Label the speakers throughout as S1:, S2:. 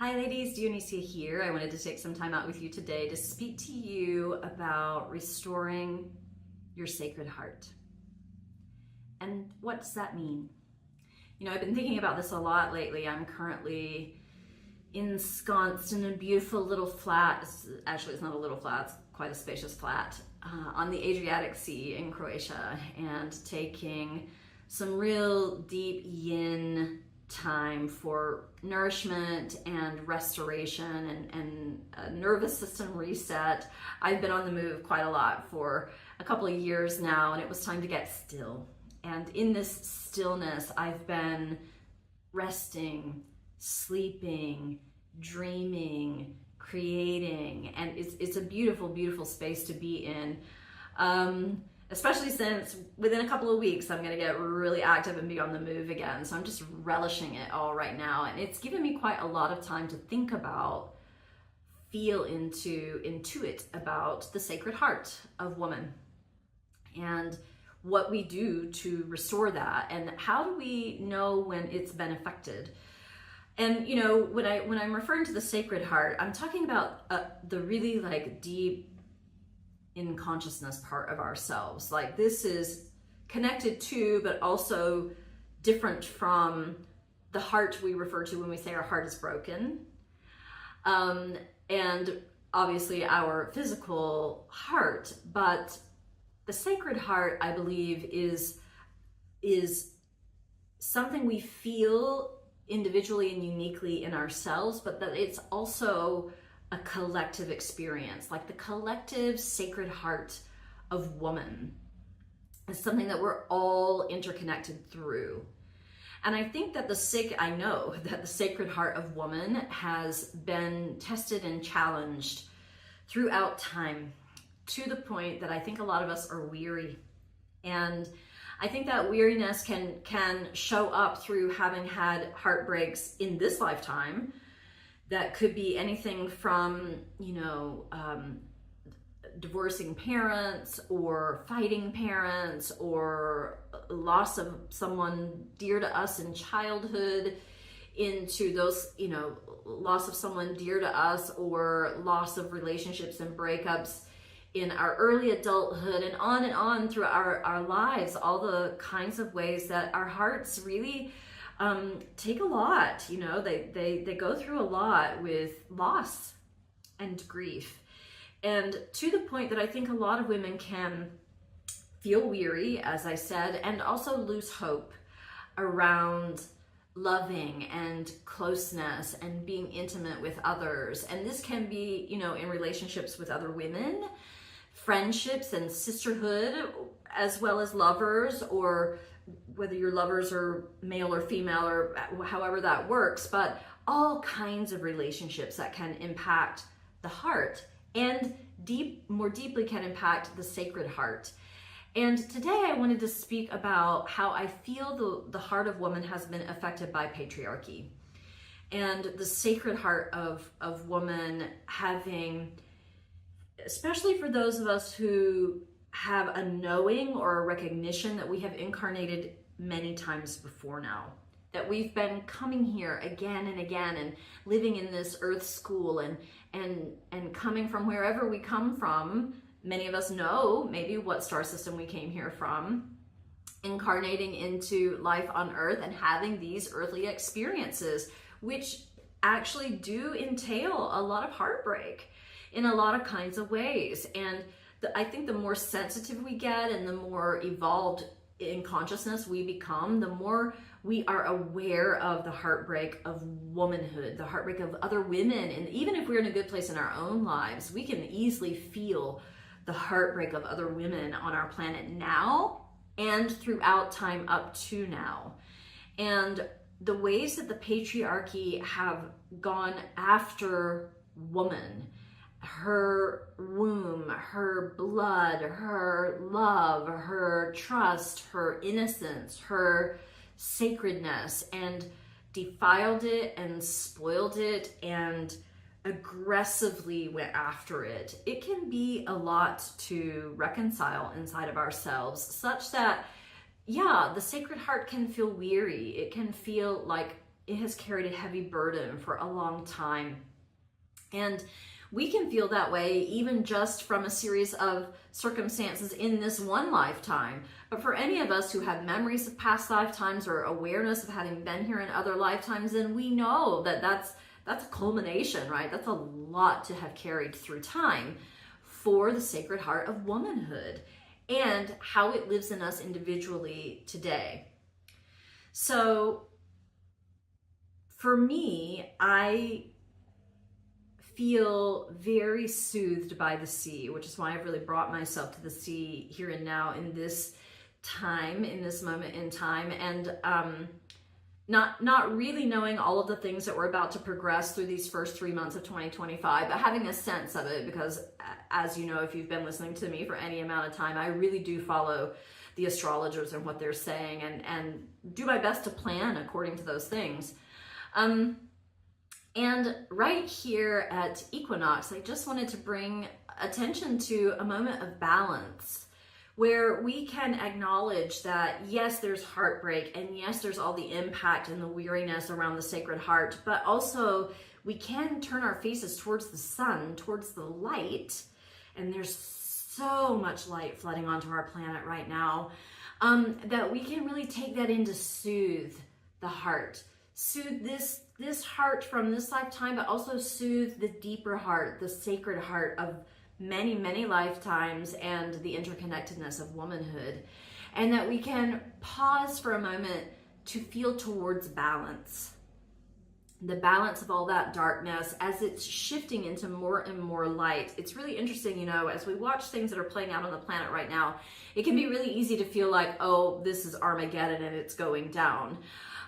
S1: Hi ladies, Dionysia here. I wanted to take some time out with you today to speak to you about restoring your sacred heart. And what does that mean? You know, I've been thinking about this a lot lately. I'm currently ensconced in a beautiful little flat. Actually, it's not a little flat, it's quite a spacious flat on the Adriatic Sea in Croatia, and taking some real deep yin time for nourishment and restoration and a nervous system reset. I've been on the move quite a lot for a couple of years now, and it was time to get still. And in this stillness, I've been resting, sleeping, dreaming, creating, and it's a beautiful, beautiful space to be in. Especially since within a couple of weeks, I'm gonna get really active and be on the move again. So I'm just relishing it all right now. And it's given me quite a lot of time to think about, feel intuit about the Sacred Heart of Woman and what we do to restore that, and how do we know when it's been affected. And you know, when I'm referring to the Sacred Heart, I'm talking about the really like deep in consciousness part of ourselves. Like, this is connected to, but also different from the heart we refer to when we say our heart is broken. And obviously our physical heart, but the Sacred Heart, I believe, is something we feel individually and uniquely in ourselves, but that it's also a collective experience. Like, the collective Sacred Heart of Woman is something that we're all interconnected through. And I think that I know that the Sacred Heart of Woman has been tested and challenged throughout time, to the point that I think a lot of us are weary. And I think that weariness can show up through having had heartbreaks in this lifetime. That could be anything from, you know, divorcing parents, or fighting parents, or loss of someone dear to us in childhood, into those, you know, loss of someone dear to us, or loss of relationships and breakups in our early adulthood, and on through our lives, all the kinds of ways that our hearts really take a lot. You know, they go through a lot with loss and grief, and to the point that I think a lot of women can feel weary, as I said, and also lose hope around loving and closeness and being intimate with others. And this can be, you know, in relationships with other women, friendships and sisterhood, as well as lovers, or whether your lovers are male or female, or however that works, but all kinds of relationships that can impact the heart, and more deeply can impact the Sacred Heart. And today I wanted to speak about how I feel the heart of woman has been affected by patriarchy, and the Sacred Heart of woman having, especially for those of us who have a knowing or a recognition that we have incarnated many times before now, that we've been coming here again and again, and living in this earth school, and coming from wherever we come from. Many of us know maybe what star system we came here from, incarnating into life on earth and having these earthly experiences, which actually do entail a lot of heartbreak in a lot of kinds of ways. And I think the more sensitive we get, and the more evolved in consciousness we become, the more we are aware of the heartbreak of womanhood, the heartbreak of other women. And even if we're in a good place in our own lives, we can easily feel the heartbreak of other women on our planet now and throughout time up to now. And the ways that the patriarchy have gone after woman, her womb, her blood, her love, her trust, her innocence, her sacredness, and defiled it and spoiled it and aggressively went after it. It can be a lot to reconcile inside of ourselves, such that, yeah, the Sacred Heart can feel weary. It can feel like it has carried a heavy burden for a long time. And we can feel that way even just from a series of circumstances in this one lifetime. But for any of us who have memories of past lifetimes or awareness of having been here in other lifetimes, then we know that that's a culmination, right? That's a lot to have carried through time for the Sacred Heart of Womanhood and how it lives in us individually today. So for me, I feel very soothed by the sea, which is why I've really brought myself to the sea here and now in this time, in this moment in time, and not really knowing all of the things that we're about to progress through these first 3 months of 2025, but having a sense of it, because as you know, if you've been listening to me for any amount of time, I really do follow the astrologers and what they're saying and do my best to plan according to those things. And right here at equinox, I just wanted to bring attention to a moment of balance where we can acknowledge that, yes, there's heartbreak, and yes, there's all the impact and the weariness around the Sacred Heart, but also we can turn our faces towards the sun, towards the light, and there's so much light flooding onto our planet right now, that we can really take that in to soothe the heart, soothe this heart from this lifetime, but also soothe the deeper heart, the sacred heart of many, many lifetimes and the interconnectedness of womanhood. And that we can pause for a moment to feel towards balance. The balance of all that darkness as it's shifting into more and more light. It's really interesting, you know, as we watch things that are playing out on the planet right now, it can be really easy to feel like, oh, this is Armageddon and it's going down.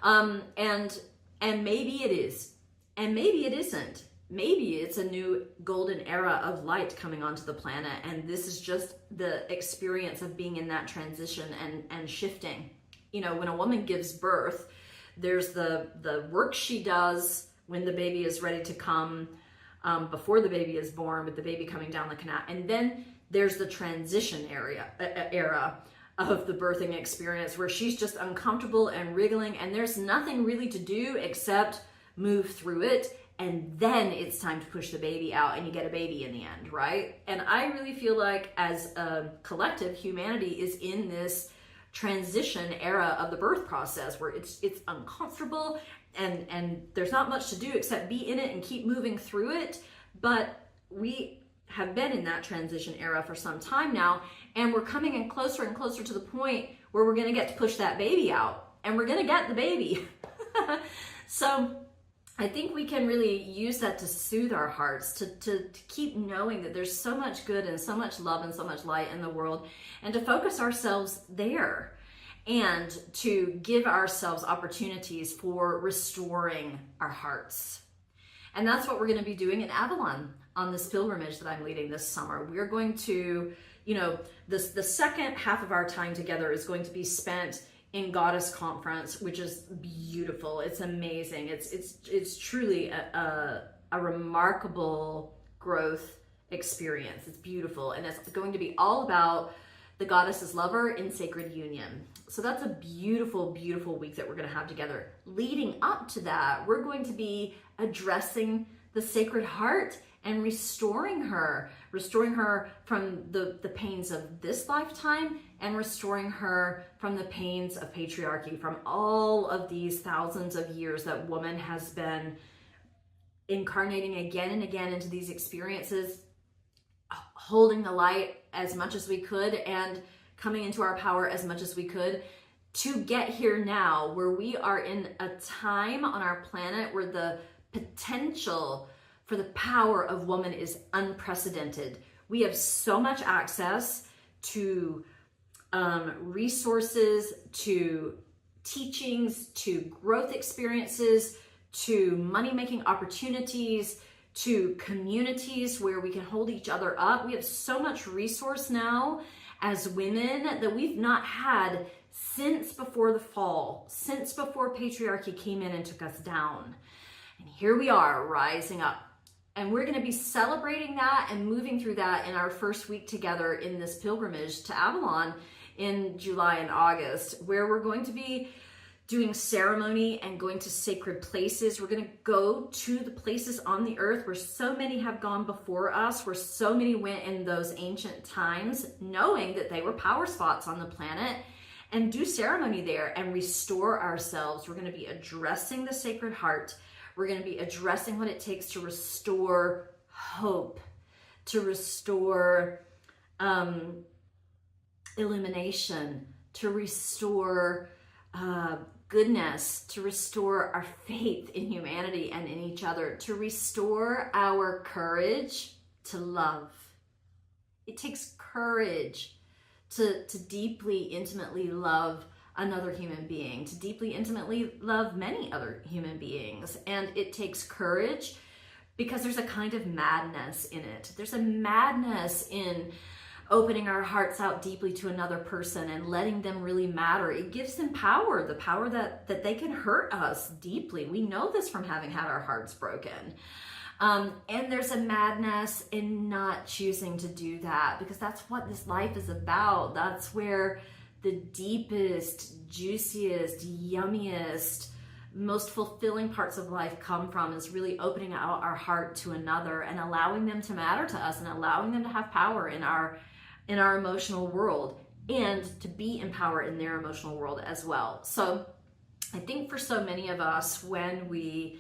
S1: And maybe it is, and maybe it isn't. Maybe it's a new golden era of light coming onto the planet, and this is just the experience of being in that transition and shifting. You know, when a woman gives birth, there's the work she does when the baby is ready to come, before the baby is born, with the baby coming down the canal, and then there's the transition era of the birthing experience where she's just uncomfortable and wriggling, and there's nothing really to do except move through it, and then it's time to push the baby out and you get a baby in the end, right? And I really feel like as a collective, humanity is in this transition era of the birth process where it's uncomfortable and there's not much to do except be in it and keep moving through it. But we have been in that transition era for some time now, and we're coming in closer and closer to the point where we're going to get to push that baby out, and we're going to get the baby. So I think we can really use that to soothe our hearts, to keep knowing that there's so much good and so much love and so much light in the world, and to focus ourselves there, and to give ourselves opportunities for restoring our hearts. And that's what we're going to be doing in Avalon on this pilgrimage that I'm leading this summer. We're going to, you know, the second half of our time together is going to be spent in Goddess Conference, which is beautiful. It's amazing. It's truly a remarkable growth experience. It's beautiful, and it's going to be all about the goddess's lover in sacred union. So that's a beautiful, beautiful week that we're going to have together. Leading up to that, we're going to be addressing the Sacred Heart and restoring her from the pains of this lifetime, and restoring her from the pains of patriarchy, from all of these thousands of years that woman has been incarnating again and again into these experiences, holding the light as much as we could and coming into our power as much as we could, to get here now where we are in a time on our planet where the potential for the power of woman is unprecedented. We have so much access to resources, to teachings, to growth experiences, to money-making opportunities, to communities where we can hold each other up. We have so much resource now as women that we've not had since before the fall, since before patriarchy came in and took us down. And here we are rising up. And we're going to be celebrating that and moving through that in our first week together in this pilgrimage to Avalon in July and August, where we're going to be doing ceremony and going to sacred places. We're going to go to the places on the earth where so many have gone before us, where so many went in those ancient times, knowing that they were power spots on the planet, and do ceremony there and restore ourselves. We're going to be addressing the Sacred Heart. We're going to be addressing what it takes to restore hope, to restore illumination, to restore goodness, to restore our faith in humanity and in each other, to restore our courage to love. It takes courage to deeply, intimately love another human being, to deeply, intimately love many other human beings. And it takes courage because there's a kind of madness in it. There's a madness in opening our hearts out deeply to another person and letting them really matter. It gives them power, the power that they can hurt us deeply. We know this from having had our hearts broken. And there's a madness in not choosing to do that, because that's what this life is about. That's where the deepest, juiciest, yummiest, most fulfilling parts of life come from, is really opening out our heart to another and allowing them to matter to us and allowing them to have power in our emotional world, and to be in power in their emotional world as well. So I think for so many of us, when we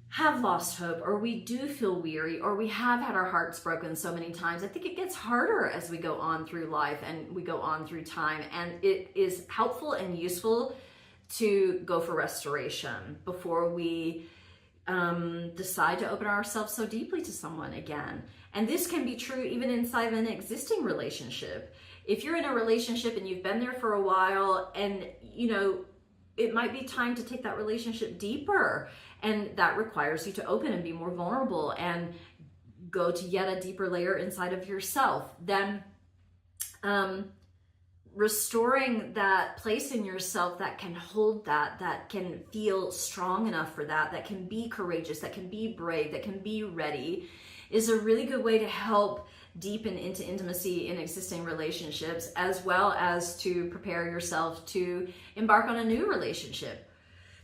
S1: have lost hope, or we do feel weary, or we have had our hearts broken so many times, I think it gets harder as we go on through life and we go on through time. And it is helpful and useful to go for restoration before we decide to open ourselves so deeply to someone again. And this can be true even inside of an existing relationship. If you're in a relationship and you've been there for a while, and it might be time to take that relationship deeper, and that requires you to open and be more vulnerable and go to yet a deeper layer inside of yourself, then restoring that place in yourself that can hold that can feel strong enough for that can be courageous, that can be brave, that can be ready, is a really good way to help deepen into intimacy in existing relationships, as well as to prepare yourself to embark on a new relationship.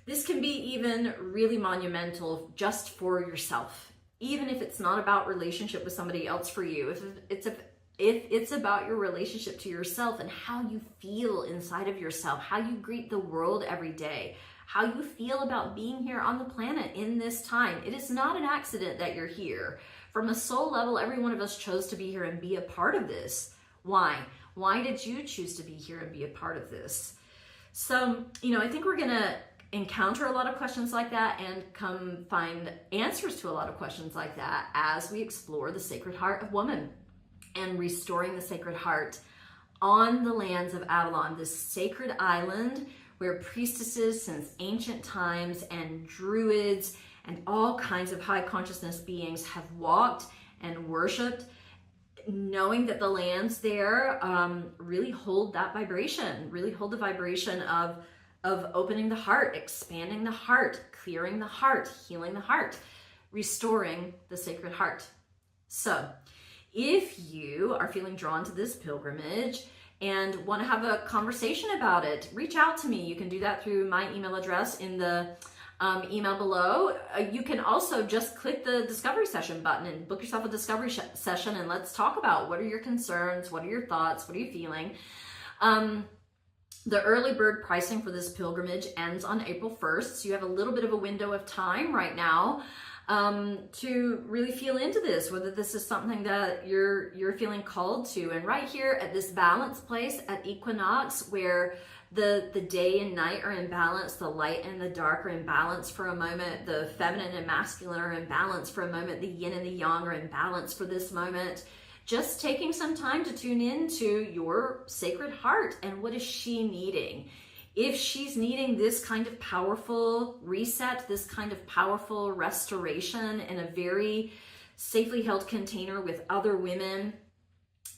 S1: This can be even really monumental just for yourself, even if it's not about relationship with somebody else for you. If it's about your relationship to yourself and how you feel inside of yourself, how you greet the world every day, how you feel about being here on the planet in this time. It is not an accident that you're here. From a soul level, every one of us chose to be here and be a part of this. Why? Why did you choose to be here and be a part of this? So, I think we're going to encounter a lot of questions like that and come find answers to a lot of questions like that as we explore the Sacred Heart of Woman and restoring the Sacred Heart on the lands of Avalon, this sacred island where priestesses since ancient times and druids and all kinds of high consciousness beings have walked and worshipped, knowing that the lands there really hold that vibration, really hold the vibration of opening the heart, expanding the heart, clearing the heart, healing the heart, restoring the Sacred Heart. So if you are feeling drawn to this pilgrimage and want to have a conversation about it, reach out to me. You can do that through my email address in the email below. You can also just click the discovery session button and book yourself a discovery session, and let's talk about what are your concerns, what are your thoughts, what are you feeling. The early bird pricing for this pilgrimage ends on April 1st, so you have a little bit of a window of time right now to really feel into this, whether this is something that you're feeling called to. And right here at this balance place at equinox, where the day and night are in balance, the light and the dark are in balance for a moment, the feminine and masculine are in balance for a moment, the yin and the yang are in balance for this moment. Just taking some time to tune into your Sacred Heart and what is she needing. If she's needing this kind of powerful reset, this kind of powerful restoration in a very safely held container with other women,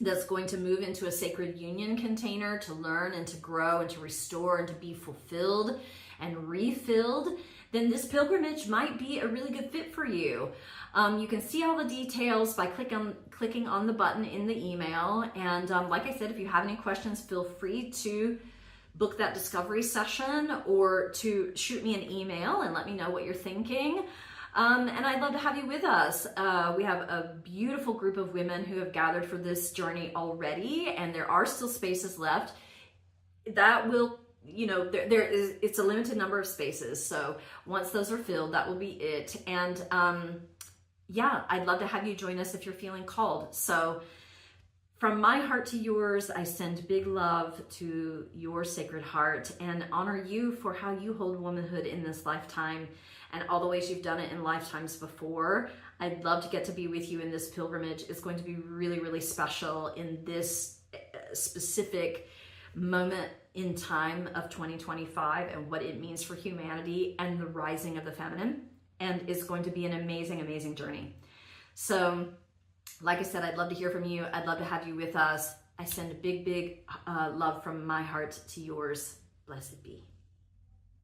S1: that's going to move into a sacred union container to learn and to grow and to restore and to be fulfilled and refilled, then this pilgrimage might be a really good fit for you. You can see all the details by clicking on the button in the email. And like I said, if you have any questions, feel free to book that discovery session or to shoot me an email and let me know what you're thinking. And I'd love to have you with us. We have a beautiful group of women who have gathered for this journey already, and there are still spaces left. That will, it's a limited number of spaces. So once those are filled, that will be it. And yeah, I'd love to have you join us if you're feeling called. So from my heart to yours, I send big love to your Sacred Heart and honor you for how you hold womanhood in this lifetime and all the ways you've done it in lifetimes before. I'd love to get to be with you in this pilgrimage. It's going to be really, really special in this specific moment in time of 2025 and what it means for humanity and the rising of the feminine. And it's going to be an amazing, amazing journey. So, like I said, I'd love to hear from you. I'd love to have you with us. I send a big, big love from my heart to yours. Blessed be.